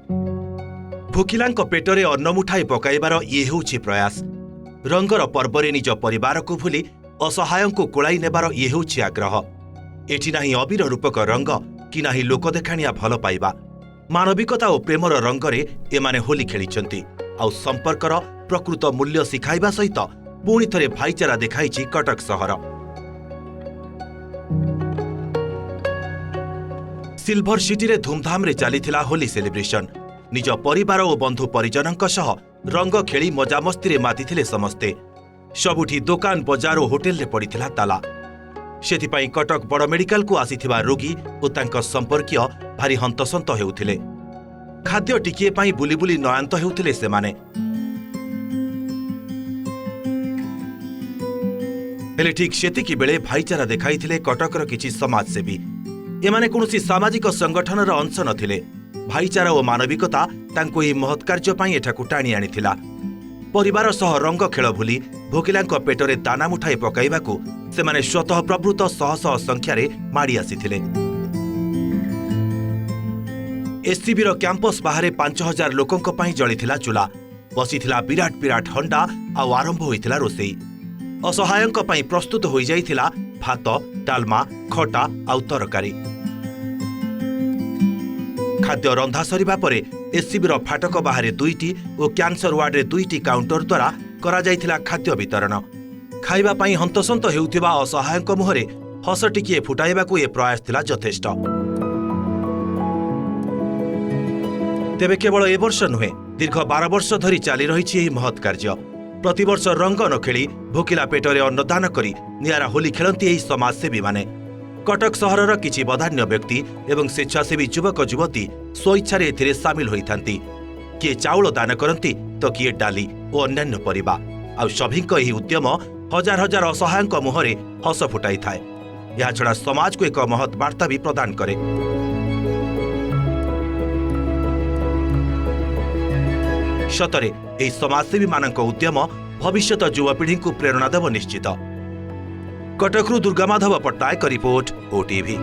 भोकिलांक पेटरे अन्न मुठाए पकाइबार ये हेउछि प्रयास। रंगर पर्वरे निज परिवार को भूली असहायଙ୍କୁ कोलाई नेबार ये हेउछि आग्रह। एठी नाही अबीर रूपक रंग कि नाही लोक देखाणिया भल पाइबा। मानविकता और प्रेमर रंगरे एमाने होली खेलिछंती। आउ संपर्कर प्रकृत मूल्य शिखाइबा सहित पुणी थरे भाईचारा देखाइछि कटक सहर। सिल्भर सिटी रे धूमधाम रे चलीथिला होली सेलिब्रेशन। निज परिवार और बंधु परिजनक सह रंग खेली मजामस्ती रे मातिथिले समस्ते। सबुठी दुकान बजार और होटेल रे पड़िथिला ताला। सेथिपाई कटक बड़ मेडिकल को आसीथिबा रोगी और तांका संपर्कीय भारी हंतसंत हेउथिले। खाद्य टिकिए पाई बुली बुली नयांत हेउथिले सेमाने। हेले ठीक सेतिकी बेले भाईचारा देखाइथिले कटकर किछि समाजसेवी। एमाने कोनोसी सामाजिक संगठनर अंश नथिले। भाईचारा और मानविकता तांको एही महत् कार्य पाई एठाकु टाणी आनिथिला। परिवार सह रंग खेल भूली भोकिलांक पेटरे दाना मुठाई पकाइबाकू सेमाने स्वतः प्रवृत्त शह शह संख्यारे माड़ी आसीथिले। एससीबीर कैंपस बाहरे 5000 लोकंक पाई जळिथिला चूला। बसिथिला विराट विराट हंडा आउ आरंभ होइथिला रोसेई। असहायंक पाई प्रस्तुत होई जाइथिला भात, डालमा, खटा आउ तरकारी। खाद्य रंधा सरिबा परे एससीबीर फाटक बाहरे 2टी और कैंसर वार्ड रे 2टी काउंटर द्वारा करा जाइथिला खाद्य वितरण। खाइबा पाई हंतसंत हेउथिबा असहायंक मुहरे हस टिकिए फुटाइबाकू ए प्रयास थिला यथेष्ट। तेबे केवल ए वर्ष नुहे दीर्घ 12 वर्ष धरी चाली रहिछि एही महत् कार्य। प्रतिवर्ष रंग न खेली भोकिला पेटरे अन्नदान करी नियारा होली खेलंती एही समाजसेवी माने। कटक सहरर किछि बधान्य व्यक्ति एवं स्वेच्छासेवी युवक युवती स्वइच्छारे एथिरे सामिल होइथांती। किए चाउल दान करंती तो किए डाली और अन्यान्य परिबा। आउ सभिंक एही उद्यम हजार हजार असहायंक मुहरे हस फुटाई थाए। या छड़ा समाज को एक महत् वार्ता भी प्रदान करे। सतरे एही समाजसेवी मानक उद्यम भविष्यत युवपीढ़ी को प्रेरणा देव निश्चित। कटकरू दुर्गामाधव पट्टनायक रिपोर्ट ओटीवी।